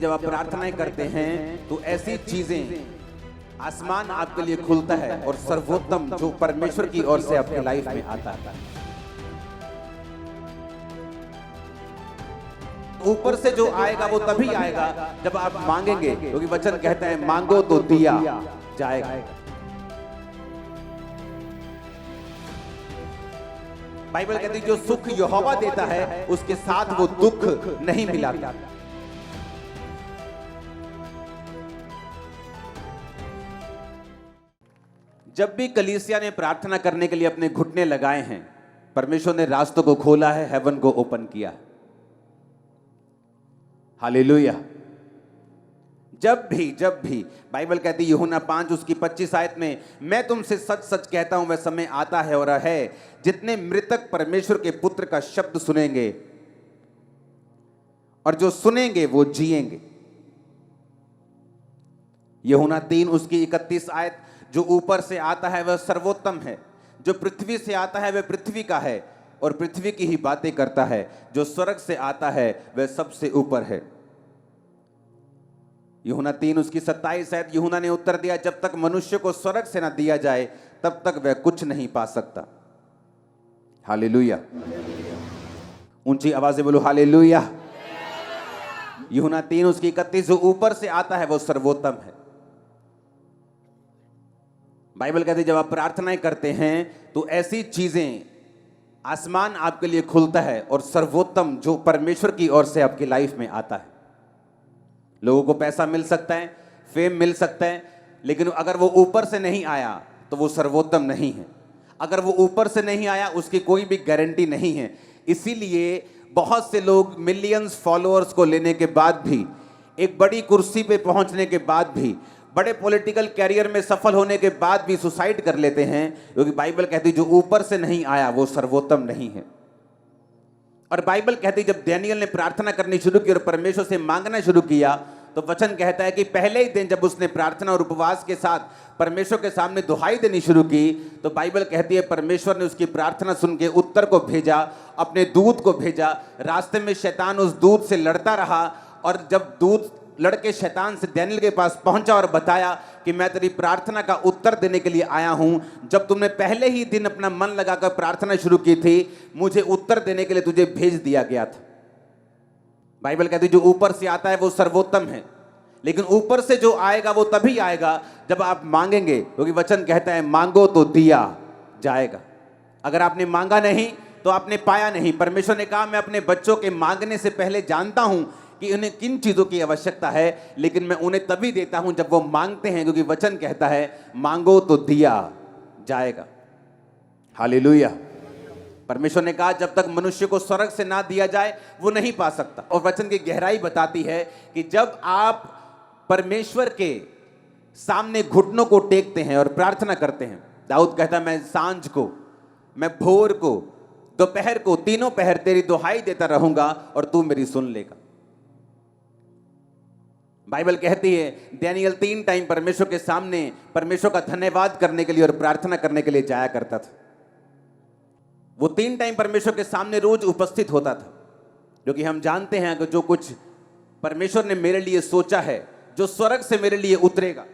जब आप प्रार्थनाएं करते हैं तो ऐसी चीजें, आसमान आपके लिए खुलता है और सर्वोत्तम जो परमेश्वर की ओर से आपके लाइफ में आता है, ऊपर से जो आएगा वो तभी आएगा जब आप मांगेंगे, क्योंकि वचन कहता है मांगो तो दिया जाएगा। बाइबल कहती है जो सुख यहोवा देता है उसके साथ वो दुख नहीं मिलाता। जब भी कलीसिया ने प्रार्थना करने के लिए अपने घुटने लगाए हैं, परमेश्वर ने रास्तों को खोला है, हेवन को ओपन किया। हालेलुया। जब भी बाइबल कहती है यूहन्ना 5 उसकी 25 आयत में, मैं तुमसे सच सच कहता हूं वह समय आता है और है जितने मृतक परमेश्वर के पुत्र का शब्द सुनेंगे और जो सुनेंगे वो जिएंगे। यूहन्ना 3 उसकी 31 आयत, जो ऊपर से आता है वह सर्वोत्तम है, जो पृथ्वी से आता है वह पृथ्वी का है और पृथ्वी की ही बातें करता है, जो स्वर्ग से आता है वह सबसे ऊपर है। यूहन्ना 3 उसकी 27 आयत, यूहन्ना ने उत्तर दिया, जब तक मनुष्य को स्वर्ग से ना दिया जाए तब तक वह कुछ नहीं पा सकता। हालेलुया। ऊंची आवाज से बोलो हालेलुया। यूहन्ना 3 उसकी 31, जो ऊपर से आता है वो सर्वोत्तम है। बाइबल कहती है जब आप प्रार्थनाएं करते हैं तो ऐसी चीजें, आसमान आपके लिए खुलता है और सर्वोत्तम जो परमेश्वर की ओर से आपकी लाइफ में आता है। लोगों को पैसा मिल सकता है, फेम मिल सकता है, लेकिन अगर वो ऊपर से नहीं आया तो वो सर्वोत्तम नहीं है। अगर वो ऊपर से नहीं आया उसकी कोई भी गारंटी नहीं है। इसीलिए बहुत से लोग मिलियंस फॉलोअर्स को लेने के बाद भी, एक बड़ी कुर्सी पे पहुंचने के बाद भी, बड़े पॉलिटिकल कैरियर में सफल होने के बाद भी सुसाइड कर लेते हैं, क्योंकि बाइबल कहती है जो ऊपर से नहीं आया वो सर्वोत्तम नहीं है। और बाइबल कहती है जब डैनियल ने प्रार्थना करनी शुरू की और परमेश्वर से मांगना शुरू किया तो वचन कहता है कि पहले ही दिन जब उसने प्रार्थना और उपवास के साथ परमेश्वर के सामने दुहाई देनी शुरू की तो बाइबल कहती है परमेश्वर ने उसकी प्रार्थना सुन के उत्तर को भेजा, अपने दूत को भेजा। रास्ते में शैतान उस दूत से लड़ता रहा और जब दूत लड़के शैतान से डैनियल के पास पहुंचा और बताया कि मैं तेरी प्रार्थना का उत्तर देने के लिए आया हूं, जब तुमने पहले ही दिन अपना मन लगाकर प्रार्थना शुरू की थी, मुझे उत्तर देने के लिए तुझे भेज दिया गया था। बाइबल कहती है जो ऊपर से आता है वो सर्वोत्तम है, लेकिन ऊपर से जो आएगा वो तभी आएगा जब आप मांगेंगे, क्योंकि वचन कहता है मांगो तो दिया जाएगा। अगर आपने मांगा नहीं तो आपने पाया नहीं। परमेश्वर ने कहा मैं अपने बच्चों के मांगने से पहले जानता हूं कि उन्हें किन चीजों की आवश्यकता है, लेकिन मैं उन्हें तभी देता हूं जब वो मांगते हैं, क्योंकि वचन कहता है मांगो तो दिया जाएगा। हालेलुया। परमेश्वर ने कहा जब तक मनुष्य को स्वर्ग से ना दिया जाए वो नहीं पा सकता। और वचन की गहराई बताती है कि जब आप परमेश्वर के सामने घुटनों को टेकते हैं और प्रार्थना करते हैं, दाऊद कहता है मैं सांझ को, मैं भोर को, दोपहर को, तीनों पहर तेरी दुहाई देता रहूंगा और तू मेरी सुन लेगा। बाइबल कहती है डैनियल 3 टाइम परमेश्वर के सामने परमेश्वर का धन्यवाद करने के लिए और प्रार्थना करने के लिए जाया करता था। वो 3 टाइम परमेश्वर के सामने रोज उपस्थित होता था, क्योंकि हम जानते हैं कि जो कुछ परमेश्वर ने मेरे लिए सोचा है, जो स्वर्ग से मेरे लिए उतरेगा,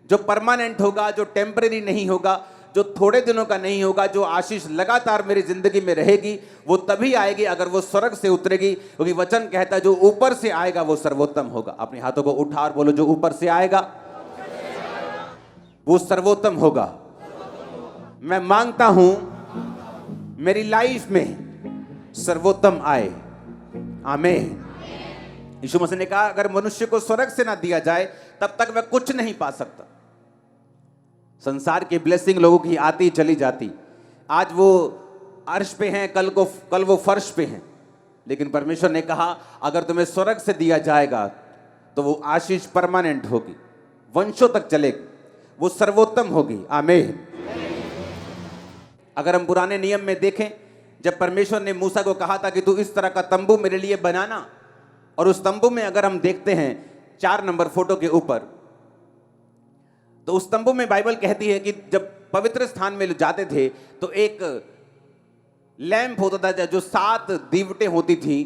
जो परमानेंट होगा, जो टेम्परेरी नहीं होगा, जो थोड़े दिनों का नहीं होगा, जो आशीष लगातार मेरी जिंदगी में रहेगी, वो तभी आएगी अगर वो स्वर्ग से उतरेगी, क्योंकि वचन कहता है जो ऊपर से आएगा वो सर्वोत्तम होगा। अपने हाथों को उठा और बोलो जो ऊपर से आएगा वो सर्वोत्तम होगा। मैं मांगता हूं मेरी लाइफ में सर्वोत्तम आए। आमीन। यीशु मसीह ने कहा अगर मनुष्य को स्वर्ग से ना दिया जाए तब तक वह कुछ नहीं पा सकता। संसार की ब्लेसिंग लोगों की आती चली जाती, आज वो अर्श पे हैं, कल वो फर्श पे हैं, लेकिन परमेश्वर ने कहा अगर तुम्हें स्वर्ग से दिया जाएगा तो वो आशीष परमानेंट होगी, वंशों तक चलेगी, वो सर्वोत्तम होगी। आमीन। अगर हम पुराने नियम में देखें, जब परमेश्वर ने मूसा को कहा था कि तू इस तरह का तंबू मेरे लिए बनाना, और उस तंबू में अगर हम देखते हैं 4 नंबर फोटो के ऊपर, तो उस तंबू में बाइबल कहती है कि जब पवित्र स्थान में जाते थे तो एक लैंप होता था जो 7 दीवटें होती थी,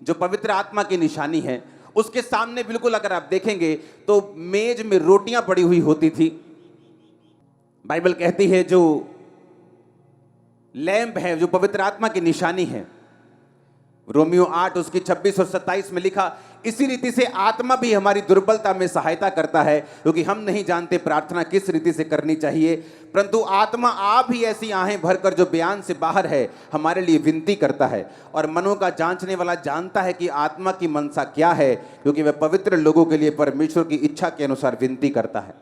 जो पवित्र आत्मा की निशानी है, उसके सामने बिल्कुल अगर आप देखेंगे तो मेज में रोटियां पड़ी हुई होती थी। बाइबल कहती है जो लैंप है, जो पवित्र आत्मा की निशानी है, रोमियो 8 उसकी 26 और 27 में लिखा, इसी रीति से आत्मा भी हमारी दुर्बलता में सहायता करता है, क्योंकि हम नहीं जानते प्रार्थना किस रीति से करनी चाहिए, परंतु आत्मा आप ही ऐसी आहें भरकर जो बयान से बाहर है हमारे लिए विनती करता है। और मनों का जांचने वाला जानता है कि आत्मा की मनसा क्या है, क्योंकि वह पवित्र लोगों के लिए परमेश्वर की इच्छा के अनुसार विनती करता है।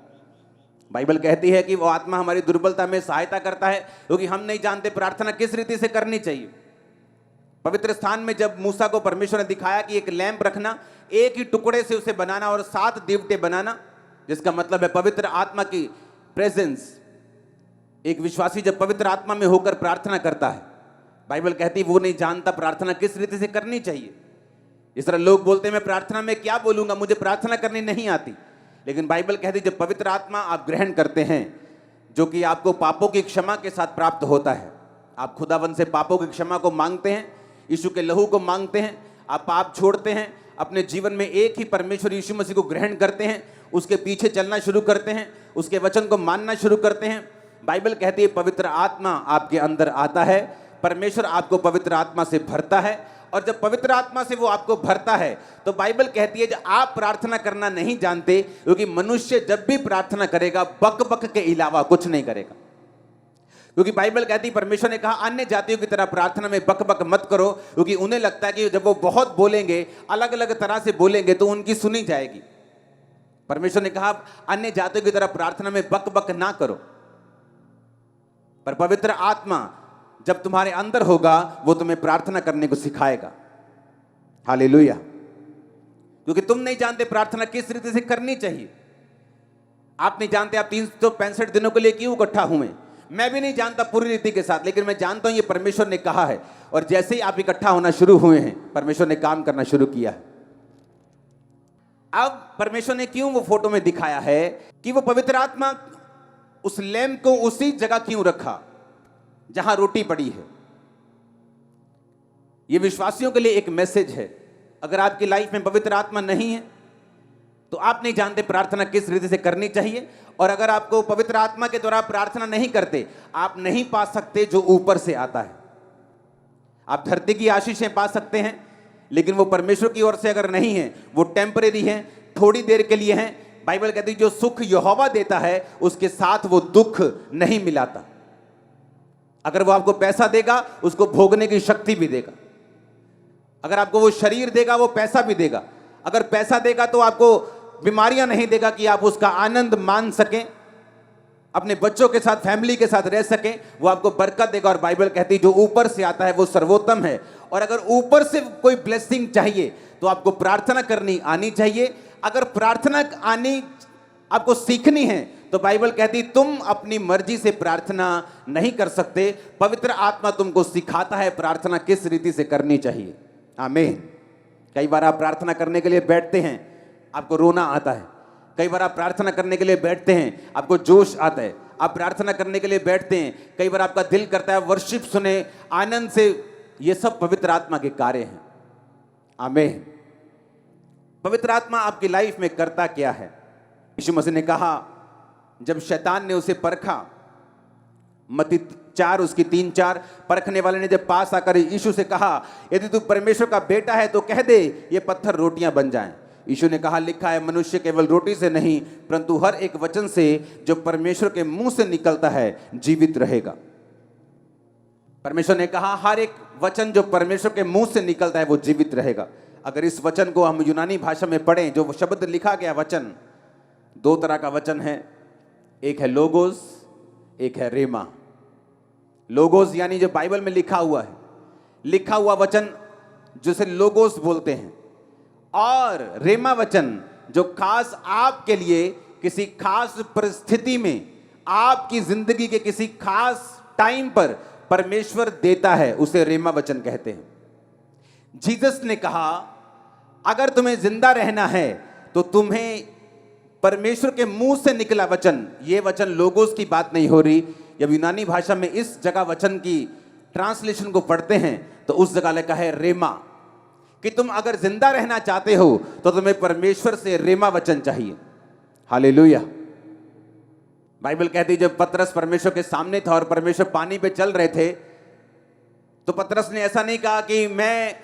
बाइबल कहती है कि वो आत्मा हमारी दुर्बलता में सहायता करता है, क्योंकि हम नहीं जानते प्रार्थना किस रीति से करनी चाहिए। पवित्र स्थान में जब मूसा को परमेश्वर ने दिखाया कि एक लैंप रखना, एक ही टुकड़े से उसे बनाना और 7 दीवटे बनाना, जिसका मतलब है पवित्र आत्मा की प्रेजेंस। एक विश्वासी जब पवित्र आत्मा में होकर प्रार्थना करता है, बाइबल कहती है वो नहीं जानता प्रार्थना किस रीति से करनी चाहिए। इस तरह लोग बोलते हैं मैं प्रार्थना में क्या बोलूंगा, मुझे प्रार्थना करनी नहीं आती। लेकिन बाइबल कहती है जब पवित्र आत्मा आप ग्रहण करते हैं, जो कि आपको पापों की क्षमा के साथ प्राप्त होता है, आप खुदावन से पापों की क्षमा को मांगते हैं, यीशु के लहू को मांगते हैं, आप पाप छोड़ते हैं, अपने जीवन में एक ही परमेश्वर यीशु मसीह को ग्रहण करते हैं, उसके पीछे चलना शुरू करते हैं, उसके वचन को मानना शुरू करते हैं। बाइबल कहती है पवित्र आत्मा आपके अंदर आता है, परमेश्वर आपको पवित्र आत्मा से भरता है, और जब पवित्र आत्मा से वो आपको भरता है तो बाइबल कहती है जब आप प्रार्थना करना नहीं जानते, क्योंकि मनुष्य जब भी प्रार्थना करेगा बक बक के अलावा कुछ नहीं करेगा। क्योंकि बाइबल कहती है परमेश्वर ने कहा अन्य जातियों की तरह प्रार्थना में बक बक मत करो, क्योंकि उन्हें लगता है कि जब वो बहुत बोलेंगे, अलग अलग तरह से बोलेंगे तो उनकी सुनी जाएगी। परमेश्वर ने कहा अन्य जातियों की तरह प्रार्थना में बक बक ना करो, पर पवित्र आत्मा जब तुम्हारे अंदर होगा वो तुम्हें प्रार्थना करने को सिखाएगा। हालेलुया। क्योंकि तुम नहीं जानते प्रार्थना किस रीति से करनी चाहिए। आप नहीं जानते आप 365 दिनों के लिए क्यों इकट्ठा हुए। मैं भी नहीं जानता पूरी रीति के साथ, लेकिन मैं जानता हूं ये परमेश्वर ने कहा है, और जैसे ही आप इकट्ठा होना शुरू हुए हैं परमेश्वर ने काम करना शुरू किया है। अब परमेश्वर ने क्यों वो फोटो में दिखाया है कि वो पवित्र आत्मा उस लैंप को उसी जगह क्यों रखा जहां रोटी पड़ी है। ये विश्वासियों के लिए एक मैसेज है। अगर आपकी लाइफ में पवित्र आत्मा नहीं है तो आप नहीं जानते प्रार्थना किस रीति से करनी चाहिए, और अगर आपको पवित्र आत्मा के द्वारा प्रार्थना नहीं करते, आप नहीं पा सकते जो ऊपर से आता है। आप धरती की आशीषें पा सकते हैं, लेकिन वो परमेश्वर की ओर से अगर नहीं है, वो टेम्परेरी है, थोड़ी देर के लिए है। बाइबल कहती है जो सुख यहोवा देता है उसके साथ वो दुख नहीं मिलाता। अगर वो आपको पैसा देगा उसको भोगने की शक्ति भी देगा, अगर आपको वो शरीर देगा वो पैसा भी देगा, अगर पैसा देगा तो आपको बीमारियां नहीं देगा कि आप उसका आनंद मान सकें, अपने बच्चों के साथ फैमिली के साथ रह सकें, वो आपको बरकत देगा। और बाइबल कहती है जो ऊपर से आता है वो सर्वोत्तम है। और अगर ऊपर से कोई ब्लेसिंग चाहिए तो आपको प्रार्थना करनी आनी चाहिए। अगर प्रार्थना आनी आपको सीखनी है तो बाइबल कहती तुम अपनी मर्जी से प्रार्थना नहीं कर सकते, पवित्र आत्मा तुमको सिखाता है प्रार्थना किस रीति से करनी चाहिए। आमीन। कई बार आप प्रार्थना करने के लिए बैठते हैं, आपको रोना आता है। कई बार आप प्रार्थना करने के लिए बैठते हैं, आपको जोश आता है। आप प्रार्थना करने के लिए बैठते हैं, कई बार आपका दिल करता है वर्शिप सुने, आनंद से। ये सब पवित्र आत्मा के कार्य हैं। आमीन। पवित्र आत्मा आपकी लाइफ में करता क्या है? यीशु मसीह ने कहा जब शैतान ने उसे परखा, मत्ती 4 उसकी 3-4, परखने वाले ने जब पास आकर यीशु से कहा यदि तू परमेश्वर का बेटा है तो कह दे ये पत्थर रोटियां बन जाएं। यीशु ने कहा लिखा है मनुष्य केवल रोटी से नहीं परंतु हर एक वचन से जो परमेश्वर के मुंह से निकलता है जीवित रहेगा। परमेश्वर ने कहा हर एक वचन जो परमेश्वर के मुंह से निकलता है वो जीवित रहेगा। अगर इस वचन को हम यूनानी भाषा में पढ़ें, जो शब्द लिखा गया वचन, 2 तरह का वचन है, एक है लोगोस, एक है रेमा। लोगोस यानी जो बाइबल में लिखा हुआ है, लिखा हुआ वचन जिसे लोगोस बोलते हैं, और रेमा वचन जो खास आपके लिए किसी खास परिस्थिति में, आपकी जिंदगी के किसी खास टाइम पर परमेश्वर देता है, उसे रेमा वचन कहते हैं। जीसस ने कहा अगर तुम्हें जिंदा रहना है तो तुम्हें परमेश्वर के मुंह से निकला वचन, ये वचन लोगोस की बात नहीं हो रही। जब यूनानी भाषा में इस जगह वचन की ट्रांसलेशन को पढ़ते हैं तो उस जगह लिखा है रेमा। कि तुम अगर जिंदा रहना चाहते हो तो तुम्हें परमेश्वर से रेमा वचन चाहिए। हालेलुया। बाइबल कहती है जब पतरस परमेश्वर के सामने था और परमेश्वर पानी पे चल रहे थे, तो पतरस ने ऐसा नहीं कहा कि मैं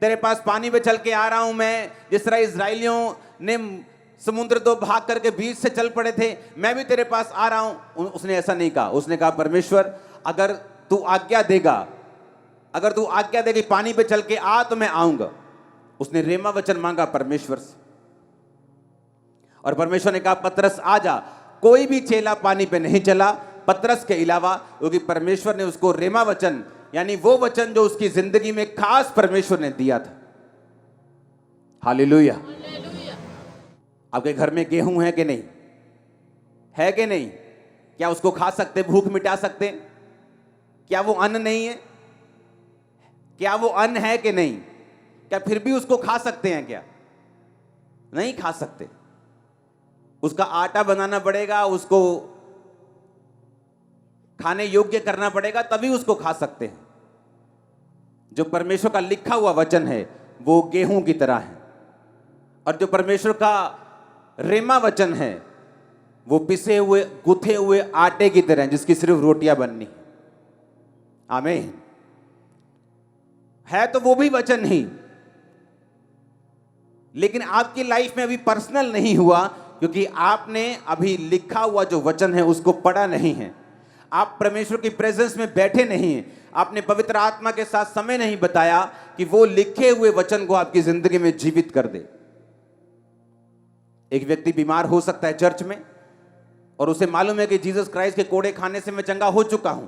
तेरे पास पानी पे चल के आ रहा हूं, मैं जिस तरह इजराइलियों ने समुद्र दो भाग करके बीच से चल पड़े थे, मैं भी तेरे पास आ रहा हूं। उसने ऐसा नहीं कहा। उसने कहा परमेश्वर अगर तू आज्ञा देगा, अगर तू आज्ञा देगी पानी पे चल के आ तो मैं आऊंगा। उसने रेमा वचन मांगा परमेश्वर से, और परमेश्वर ने कहा पतरस आ जा। कोई भी चेला पानी पे नहीं चला पतरस के अलावा, क्योंकि परमेश्वर ने उसको रेमा वचन, यानी वो वचन जो उसकी जिंदगी में खास परमेश्वर ने दिया था। हालेलुया। आपके घर में गेहूं है कि नहीं? है कि नहीं? क्या उसको खा सकते, भूख मिटा सकते? क्या वो अन्न नहीं है? क्या वो अन्न है कि नहीं? क्या फिर भी उसको खा सकते हैं? क्या नहीं खा सकते। उसका आटा बनाना पड़ेगा, उसको खाने योग्य करना पड़ेगा, तभी उसको खा सकते हैं। जो परमेश्वर का लिखा हुआ वचन है वो गेहूं की तरह है, और जो परमेश्वर का रेमा वचन है वो पिसे हुए गुथे हुए आटे की तरह, जिसकी सिर्फ रोटियां बननी है। आमीन। है तो वो भी वचन ही, लेकिन आपकी लाइफ में अभी पर्सनल नहीं हुआ, क्योंकि आपने अभी लिखा हुआ जो वचन है उसको पढ़ा नहीं है। आप परमेश्वर की प्रेजेंस में बैठे नहीं हैं। आपने पवित्र आत्मा के साथ समय नहीं बताया कि वो लिखे हुए वचन को आपकी जिंदगी में जीवित कर दे। एक व्यक्ति बीमार हो सकता है चर्च में, और उसे मालूम है कि जीसस क्राइस्ट के कोड़े खाने से मैं चंगा हो चुका हूं,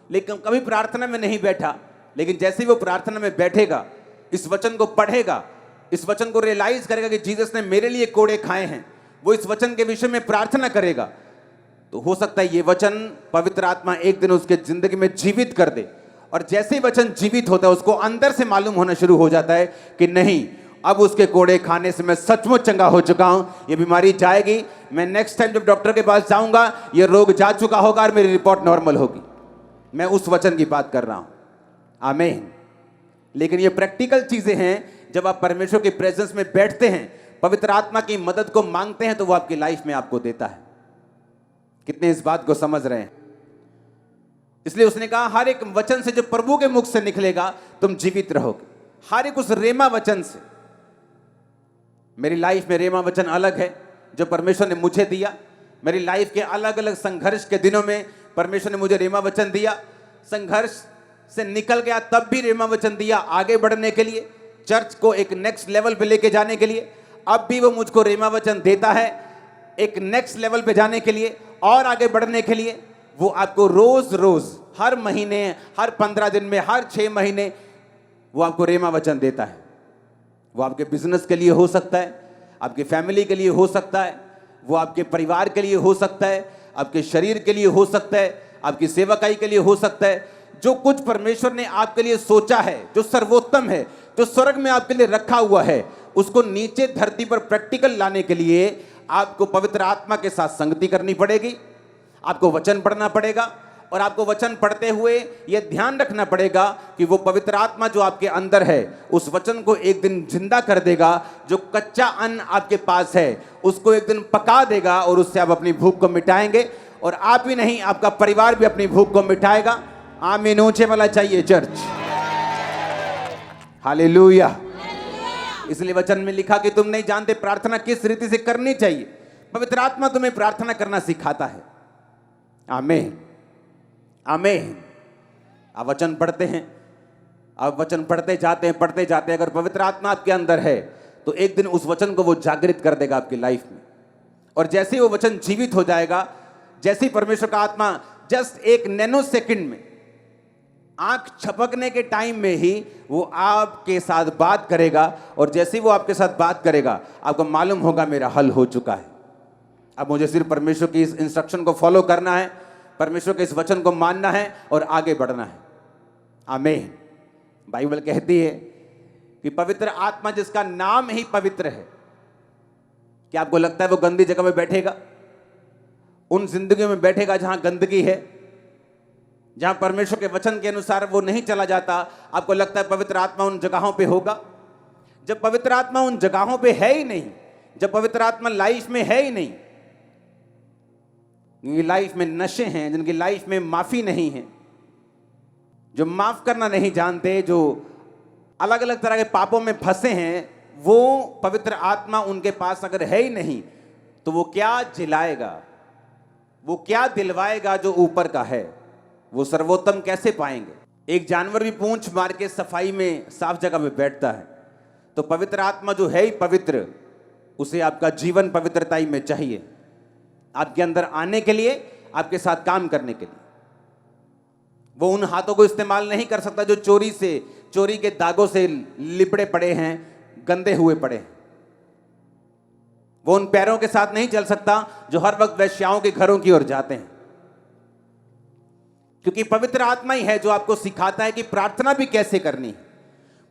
लेकिन कभी प्रार्थना में नहीं बैठा। लेकिन जैसे ही वो प्रार्थना में बैठेगा, इस वचन को पढ़ेगा, इस वचन को रियलाइज करेगा कि जीसस ने मेरे लिए कोड़े खाए हैं, वो इस वचन के विषय में प्रार्थना करेगा, तो हो सकता है ये वचन पवित्र आत्मा एक दिन उसके जिंदगी में जीवित कर दे। और जैसे ही वचन जीवित होता है, उसको अंदर से मालूम होना शुरू हो जाता है कि नहीं, अब उसके कोड़े खाने से मैं सचमुच चंगा हो चुका हूं, ये बीमारी जाएगी, मैं नेक्स्ट टाइम जब डॉक्टर के पास जाऊंगा ये रोग जा चुका होगा और मेरी रिपोर्ट नॉर्मल होगी। मैं उस वचन की बात कर रहा हूं। आमीन। लेकिन ये प्रैक्टिकल चीजें हैं। जब आप परमेश्वर की प्रेजेंस में बैठते हैं, पवित्र आत्मा की मदद को मांगते हैं, तो वो आपकी लाइफ में आपको देता है। कितने इस बात को समझ रहे हैं? इसलिए उसने कहा हर एक वचन से जो प्रभु के मुख से निकलेगा तुम जीवित रहोगे। हर एक उस रेमा वचन से। मेरी लाइफ में रेमा वचन अलग है जो परमेश्वर ने मुझे दिया। मेरी लाइफ के अलग अलग संघर्ष के दिनों में परमेश्वर ने मुझे रेमा वचन दिया। संघर्ष से निकल गया तब भी रेमा वचन दिया, आगे बढ़ने के लिए, चर्च को एक नेक्स्ट लेवल पे लेके जाने के लिए। अब भी वो मुझको रेमा वचन देता है एक नेक्स्ट लेवल पे जाने के लिए और आगे बढ़ने के लिए। वो आपको रोज रोज, हर महीने, हर 15 दिन में, हर 6 महीने वो आपको रेमा वचन देता है। वो आपके बिजनेस के लिए हो सकता है, आपके फैमिली के लिए हो सकता है, वो आपके परिवार के लिए हो सकता है, आपके शरीर के लिए हो सकता है, आपकी सेवकाई के लिए हो सकता है। जो कुछ परमेश्वर ने आपके लिए सोचा है, जो सर्वोत्तम है, जो स्वर्ग में आपके लिए रखा हुआ है, उसको नीचे धरती पर प्रैक्टिकल लाने के लिए आपको पवित्र आत्मा के साथ संगति करनी पड़ेगी। आपको वचन पढ़ना पड़ेगा, और आपको वचन पढ़ते हुए यह ध्यान रखना पड़ेगा कि वो पवित्र आत्मा जो आपके अंदर है उस वचन को एक दिन जिंदा कर देगा। जो कच्चा अन्न आपके पास है उसको एक दिन पका देगा, और उससे आप अपनी भूख को मिटाएंगे। और आप ही नहीं, आपका परिवार भी अपनी भूख को मिटाएगा। आमीन। ऊंचे वाला चाहिए चर्च। हालेलुया। इसलिए वचन में लिखा कि तुम नहीं जानते प्रार्थना किस रीति से करनी चाहिए। पवित्र आत्मा तुम्हें प्रार्थना करना सिखाता है। आमीन, आमीन। आप वचन पढ़ते हैं, आप वचन पढ़ते जाते हैं। अगर पवित्र आत्मा आपके अंदर है तो एक दिन उस वचन को वो जागृत कर देगा आपकी लाइफ में। और जैसे ही वो वचन जीवित हो जाएगा, जैसे ही परमेश्वर का आत्मा जस्ट एक नैनो सेकंड में, आंख छपकने के टाइम में ही वो आपके साथ बात करेगा। और जैसे ही वो आपके साथ बात करेगा, आपको मालूम होगा मेरा हल हो चुका है। अब मुझे सिर्फ परमेश्वर की इस इंस्ट्रक्शन को फॉलो करना है, परमेश्वर के इस वचन को मानना है और आगे बढ़ना है। आमीन। बाइबल कहती है कि पवित्र आत्मा जिसका नाम ही पवित्र है, क्या आपको लगता है वो गंदी जगह में बैठेगा? उन जिंदगियों में बैठेगा जहां गंदगी है, जहां परमेश्वर के वचन के अनुसार वो नहीं चला जाता? आपको लगता है पवित्र आत्मा उन जगहों पे होगा? जब पवित्र आत्मा उन जगहों पे है ही नहीं, जब पवित्र आत्मा लाइफ में है ही नहीं, जिनकी लाइफ में नशे हैं, जिनकी लाइफ में माफी नहीं है, जो माफ करना नहीं जानते, जो अलग अलग तरह के पापों में फंसे हैं, वो पवित्र आत्मा उनके पास अगर है ही नहीं तो वो क्या जिलाएगा, वो क्या दिलवाएगा जो ऊपर का है, वो सर्वोत्तम कैसे पाएंगे। एक जानवर भी पूंछ मार के सफाई में साफ जगह में बैठता है, तो पवित्र आत्मा जो है ही पवित्र, उसे आपका जीवन पवित्रताई में चाहिए, आपके अंदर आने के लिए, आपके साथ काम करने के लिए। वो उन हाथों को इस्तेमाल नहीं कर सकता जो चोरी के दागों से लिपड़े पड़े हैं, गंदे हुए पड़े हैं। वो उन पैरों के साथ नहीं चल सकता जो हर वक्त वेश्याओं के घरों की ओर जाते हैं, क्योंकि पवित्र आत्मा ही है जो आपको सिखाता है कि प्रार्थना भी कैसे करनी है।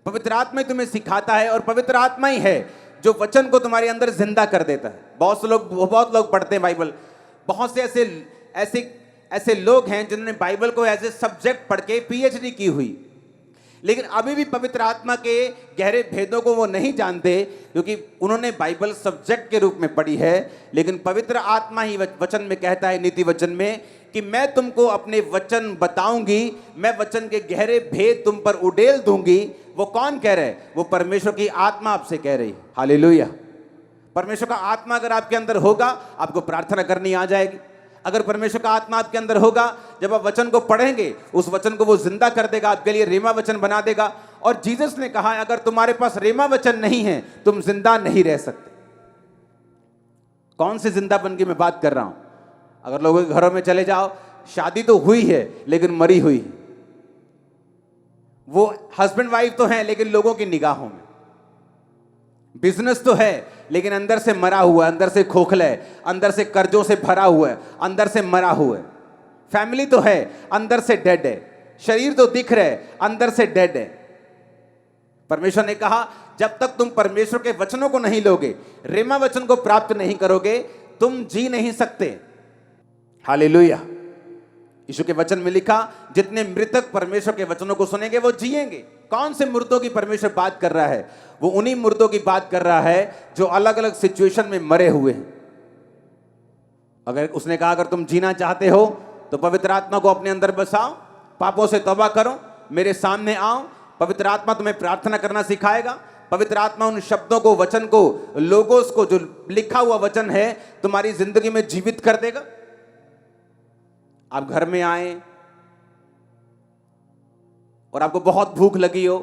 पवित्र आत्मा ही तुम्हें सिखाता है, और पवित्र आत्मा ही है जो वचन को तुम्हारे अंदर जिंदा कर देता है। बहुत लोग पढ़ते हैं बाइबल, बहुत से ऐसे लोग हैं जिन्होंने बाइबल को एज ए सब्जेक्ट पढ़ के पीएचडी की हुई, लेकिन अभी भी पवित्र आत्मा के गहरे भेदों को वो नहीं जानते, क्योंकि उन्होंने बाइबल सब्जेक्ट के रूप में पढ़ी है। लेकिन पवित्र आत्मा ही वचन में कहता है, नीति वचन में, कि मैं तुमको अपने वचन बताऊंगी, मैं वचन के गहरे भेद तुम पर उड़ेल दूंगी। वो कौन कह रहा है? वो परमेश्वर की आत्मा आपसे कह रही है। हालेलुया। परमेश्वर का आत्मा अगर आपके अंदर होगा, आपको प्रार्थना करनी आ जाएगी। अगर परमेश्वर का आत्मा आपके अंदर होगा, जब आप वचन को पढ़ेंगे, उस वचन को वो जिंदा कर देगा, आपके लिए रेमा वचन बना देगा। और जीसस ने कहा, अगर तुम्हारे पास रेमा वचन नहीं है, तुम जिंदा नहीं रह सकते। कौन से जिंदापन की मैं बात कर रहा हूं? अगर लोगों के घरों में चले जाओ, शादी तो हुई है लेकिन मरी हुई है। वो हस्बैंड वाइफ तो हैं लेकिन लोगों की निगाहों में। बिजनेस तो है लेकिन अंदर से मरा हुआ है, अंदर से खोखला है, अंदर से कर्जों से भरा हुआ है, अंदर से मरा हुआ है। फैमिली तो है, अंदर से डेड है। शरीर तो दिख रहा है, अंदर से डेड है। परमेश्वर ने कहा, जब तक तुम परमेश्वर के वचनों को नहीं लोगे, रेमा वचन को प्राप्त नहीं करोगे, तुम जी नहीं सकते। हालेलुया। यीशु के वचन में लिखा, जितने मृतक परमेश्वर के वचनों को सुनेंगे वो जिएंगे। कौन से मुर्दों की परमेश्वर बात कर रहा है? वो उन्हीं मुर्दों की बात कर रहा है जो अलग अलग सिचुएशन में मरे हुए हैं। अगर उसने कहा, अगर तुम जीना चाहते हो तो पवित्र आत्मा को अपने अंदर बसाओ, पापों से तौबा करो, मेरे सामने आओ। पवित्र आत्मा तुम्हें प्रार्थना करना सिखाएगा। पवित्र आत्मा उन शब्दों को, वचन को, लोगोस को, जो लिखा हुआ वचन है, तुम्हारी जिंदगी में जीवित कर देगा। आप घर में आए और आपको बहुत भूख लगी हो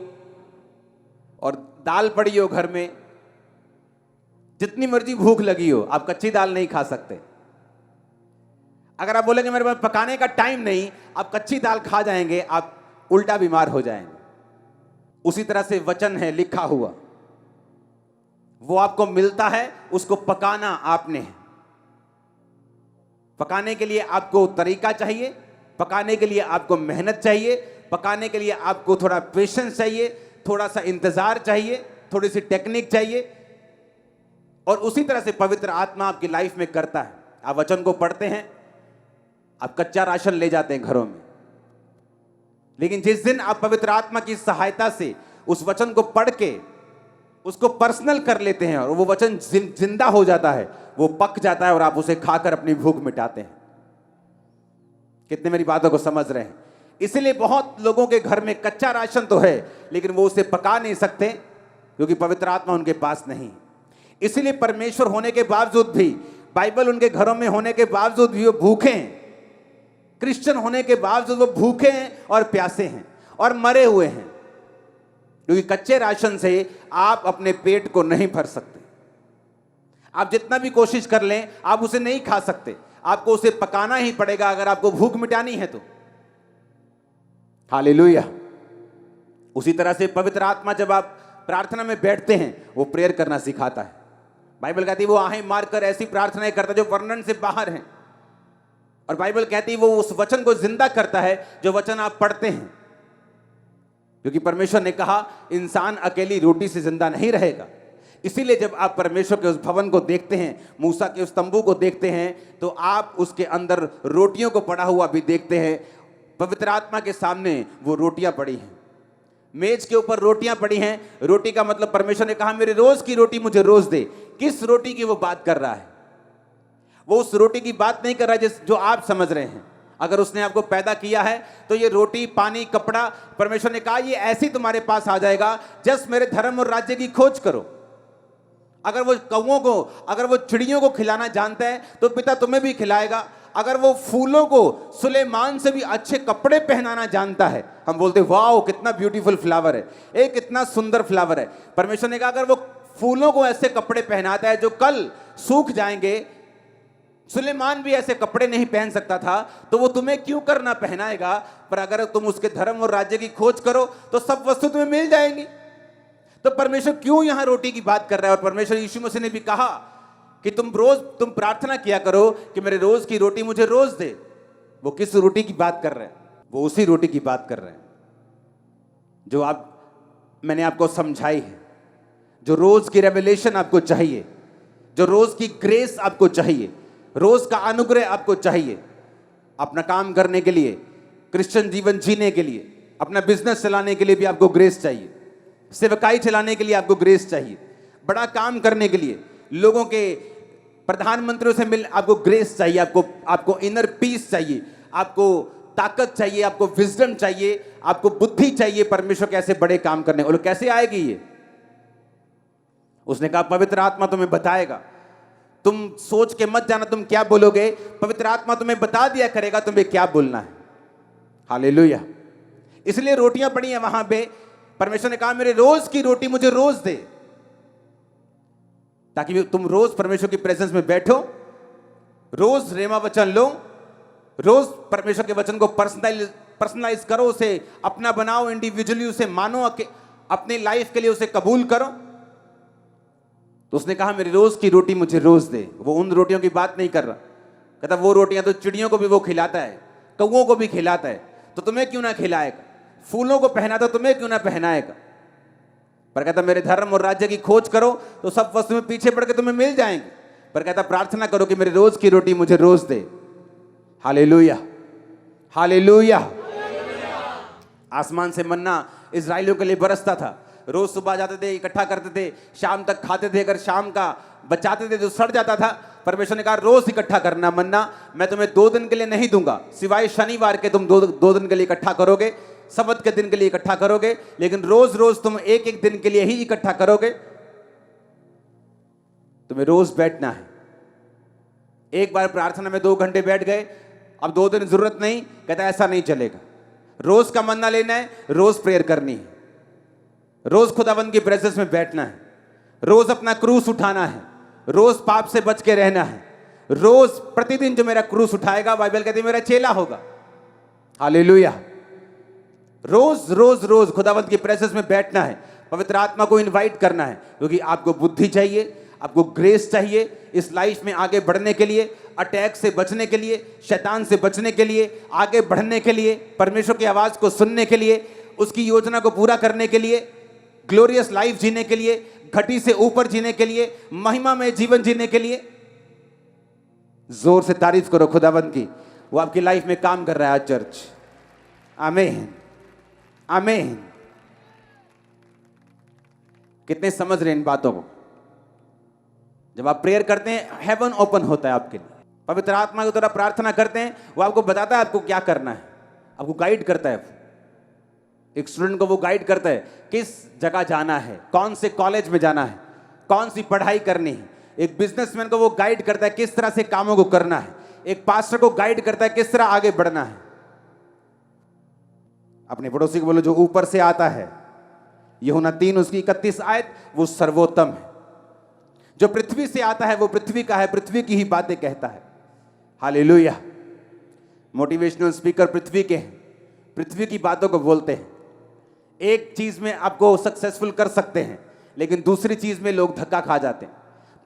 और दाल पड़ी हो घर में, जितनी मर्जी भूख लगी हो, आप कच्ची दाल नहीं खा सकते। अगर आप बोलेंगे मेरे पास पकाने का टाइम नहीं, आप कच्ची दाल खा जाएंगे, आप उल्टा बीमार हो जाएंगे। उसी तरह से वचन है लिखा हुआ, वो आपको मिलता है, उसको पकाना आपने है। पकाने के लिए आपको तरीका चाहिए, पकाने के लिए आपको मेहनत चाहिए, पकाने के लिए आपको थोड़ा पेशेंस चाहिए, थोड़ा सा इंतजार चाहिए, थोड़ी सी टेक्निक चाहिए। और उसी तरह से पवित्र आत्मा आपकी लाइफ में करता है। आप वचन को पढ़ते हैं, आप कच्चा राशन ले जाते हैं घरों में, लेकिन जिस दिन आप पवित्र आत्मा की सहायता से उस वचन को पढ़ के उसको पर्सनल कर लेते हैं और वो वचन जिंदा हो जाता है, वो पक जाता है और आप उसे खाकर अपनी भूख मिटाते हैं। कितने मेरी बातों को समझ रहे हैं? इसलिए बहुत लोगों के घर में कच्चा राशन तो है लेकिन वो उसे पका नहीं सकते, क्योंकि पवित्र आत्मा उनके पास नहीं। इसलिए परमेश्वर होने के बावजूद भी, बाइबल उनके घरों में होने के बावजूद भी वो भूखे हैं। क्रिश्चियन होने के बावजूद वो भूखे हैं और प्यासे हैं और मरे हुए हैं, क्योंकि कच्चे राशन से आप अपने पेट को नहीं भर सकते। आप जितना भी कोशिश कर लें, आप उसे नहीं खा सकते। आपको उसे पकाना ही पड़ेगा अगर आपको भूख मिटानी है तो। हालेलुया। उसी तरह से पवित्र आत्मा जब आप प्रार्थना में बैठते हैं, वो प्रेयर करना सिखाता है। बाइबल कहती है वो आहें मारकर ऐसी प्रार्थनाएं करता है जो वर्णन से बाहर हैं। और बाइबल कहती है वो उस वचन को जिंदा करता है जो वचन आप पढ़ते हैं, क्योंकि परमेश्वर ने कहा इंसान अकेली रोटी से जिंदा नहीं रहेगा। इसीलिए जब आप परमेश्वर के उस भवन को देखते हैं, मूसा के उस तंबू को देखते हैं, तो आप उसके अंदर रोटियों को पड़ा हुआ भी देखते हैं। पवित्र आत्मा के सामने वो रोटियां पड़ी हैं। मेज के ऊपर रोटियां पड़ी हैं, रोटी का मतलब परमेश्वर ने कहा मेरे रोज की रोटी मुझे रोज दे। किस रोटी की वो बात कर रहा है? वो उस रोटी की बात नहीं कर रहा है जो आप समझ रहे हैं। अगर उसने आपको पैदा किया है तो ये रोटी, पानी, कपड़ा, परमेश्वर ने कहा ये ऐसे तुम्हारे पास आ जाएगा, जस्ट मेरे धर्म और राज्य की खोज करो। अगर वो कौओं को, अगर वो चिड़ियों को खिलाना जानता है तो पिता तुम्हें भी खिलाएगा। अगर वो फूलों को सुलेमान से भी अच्छे कपड़े पहनाना जानता है, हम बोलते वाओ कितना ब्यूटीफुल फ्लावर है, एक कितना सुंदर फ्लावर है। परमेश्वर ने कहा अगर वो फूलों को ऐसे कपड़े पहनाता है जो कल सूख जाएंगे, सुलेमान भी ऐसे कपड़े नहीं पहन सकता था, तो वो तुम्हें क्यों करना पहनाएगा? पर अगर तुम उसके धर्म और राज्य की खोज करो तो सब वस्तु तुम्हें मिल जाएंगी। तो परमेश्वर क्यों यहां रोटी की बात कर रहा है? और परमेश्वर यीशु मसीह ने भी कहा कि तुम प्रार्थना किया करो कि मेरे रोज की रोटी मुझे रोज दे। वो किस रोटी की बात कर रहे हैं? वो उसी रोटी की बात कर रहे हैं जो मैंने आपको समझाई है, जो रोज की रेवलेशन आपको चाहिए, जो रोज की ग्रेस आपको चाहिए, रोज का अनुग्रह आपको चाहिए अपना काम करने के लिए, क्रिश्चियन जीवन जीने के लिए, अपना बिजनेस चलाने के लिए भी आपको ग्रेस चाहिए, सेवकाई चलाने के लिए आपको ग्रेस चाहिए, बड़ा काम करने के लिए, लोगों के प्रधानमंत्रियों से मिल आपको ग्रेस चाहिए, आपको इनर पीस चाहिए, आपको ताकत चाहिए, आपको विजडम चाहिए, आपको बुद्धि चाहिए परमेश्वर कैसे बड़े काम करने। और कैसे आएगी ये? उसने कहा पवित्र आत्मा तुम्हें बताएगा। तुम सोच के मत जाना तुम क्या बोलोगे, पवित्र आत्मा तुम्हें बता दिया करेगा तुम्हें क्या बोलना है। हालेलुया। इसलिए रोटियां पड़ी हैं वहां पे। परमेश्वर ने कहा मेरे रोज की रोटी मुझे रोज दे, ताकि तुम रोज परमेश्वर की प्रेजेंस में बैठो, रोज रेमा वचन लो, रोज परमेश्वर के वचन को पर्सनलाइज करो, उसे अपना बनाओ, इंडिविजुअली उसे मानो, अपने लाइफ के लिए उसे कबूल करो। तो उसने कहा मेरी रोज की रोटी मुझे रोज दे। वो उन रोटियों की बात नहीं कर रहा, कहता वो रोटियां तो चिड़ियों को भी वो खिलाता है, कौओं को भी खिलाता है, तो तुम्हें क्यों ना खिलाएगा? फूलों को पहनाता तुम्हें क्यों ना पहनाएगा? पर कहता मेरे धर्म और राज्य की खोज करो तो सब वस्तु में पीछे पड़ के तुम्हें मिल जाएंगे। पर कहता प्रार्थना करो कि मेरे रोज की रोटी मुझे रोज दे। Hallelujah, hallelujah. आसमान से मन्ना इजराइलियों के लिए बरसता था, रोज सुबह जाते थे, इकट्ठा करते थे, शाम तक खाते थे। अगर शाम का बचाते थे तो सड़ जाता था। परमेश्वर ने कहा रोज इकट्ठा करना मन्ना, मैं तुम्हें 2 दिन के लिए नहीं दूंगा, सिवाय शनिवार के तुम 2 दिन के लिए इकट्ठा करोगे, सबत के दिन के लिए इकट्ठा करोगे, लेकिन रोज रोज तुम एक दिन के लिए ही इकट्ठा करोगे। तुम्हें रोज बैठना है। एक बार प्रार्थना में 2 घंटे बैठ गए, अब 2 दिन जरूरत नहीं, कहता ऐसा नहीं चलेगा। रोज का मन्ना लेना है, रोज प्रेयर करनी है, रोज खुदावंद की प्रेजेंस में बैठना है, रोज अपना क्रूस उठाना है, रोज पाप से बच के रहना है। रोज प्रतिदिन जो मेरा क्रूस उठाएगा, बाइबल कहती है मेरा चेला होगा। हालेलुया। रोज रोज रोज खुदावंद की प्रेजेंस में बैठना है, पवित्र आत्मा को इनवाइट करना है, क्योंकि आपको बुद्धि चाहिए, आपको ग्रेस चाहिए इस लाइफ में आगे बढ़ने के लिए, अटैक से बचने के लिए, शैतान से बचने के लिए, आगे बढ़ने के लिए, परमेश्वर की आवाज को सुनने के लिए, उसकी योजना को पूरा करने के लिए, ग्लोरियस लाइफ जीने के लिए, घटी से ऊपर जीने के लिए, महिमा में जीवन जीने के लिए। जोर से तारीफ करो खुदावंद की, वो आपकी लाइफ में काम कर रहा है आज चर्च। आमीन, आमीन। कितने समझ रहे इन बातों को? जब आप प्रेयर करते हैं हेवन ओपन होता है आपके लिए। पवित्र आत्मा की तरह प्रार्थना करते हैं, वो आपको बताता है आपको क्या करना है, आपको गाइड करता है। एक स्टूडेंट को वो गाइड करता है किस जगह जाना है, कौन से कॉलेज में जाना है, कौन सी पढ़ाई करनी है। एक बिजनेसमैन को वो गाइड करता है किस तरह से कामों को करना है। एक पास्टर को गाइड करता है किस तरह आगे बढ़ना है। अपने पड़ोसी को बोलो जो ऊपर से आता है, यूहन्ना 3 उसकी 31 आयत, वो सर्वोत्तम है। जो पृथ्वी से आता है वो पृथ्वी का है, पृथ्वी की ही बातें कहता है। हालेलुया। मोटिवेशनल स्पीकर पृथ्वी के हैं, पृथ्वी की बातों को बोलते हैं। एक चीज में आपको सक्सेसफुल कर सकते हैं, लेकिन दूसरी चीज में लोग धक्का खा जाते हैं।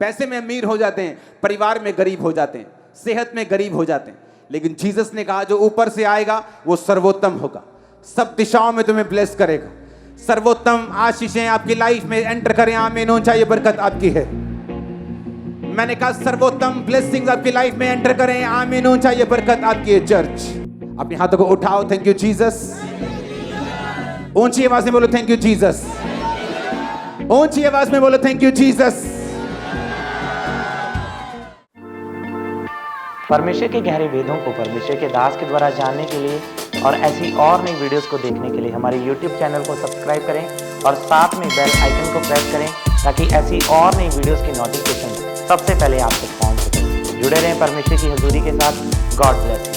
पैसे में अमीर हो जाते हैं, परिवार में गरीब हो जाते हैं, सेहत में गरीब हो जाते हैं। लेकिन जीसस ने कहा जो ऊपर से आएगा वो सर्वोत्तम होगा, सब दिशाओं में तुम्हें ब्लेस करेगा। सर्वोत्तम आशीषें आपकी लाइफ में एंटर करें। आमीन। ऊंचा ये बरकत आपकी है। मैंने कहा सर्वोत्तम ब्लेसिंग्स आपकी लाइफ में एंटर करें। आमीन। ऊंचा ये बरकत आपकी है। चर्च अपने हाथों को उठाओ। Thank you Jesus. ऊंची आवाज में बोलो थैंक यू जीसस। ऊंची आवाज में बोलो थैंक यू जीसस। परमेश्वर के गहरे वेदों को परमेश्वर के दास के द्वारा जानने के लिए और ऐसी और नई वीडियोस को देखने के लिए हमारे YouTube चैनल को सब्सक्राइब करें और साथ में बेल आइकन को प्रेस करें ताकि ऐसी और नई वीडियोस की नोटिफिकेशन सबसे पहले आप तक पहुंच सके। जुड़े रहें परमेश्वर की हजूरी के साथ। God bless.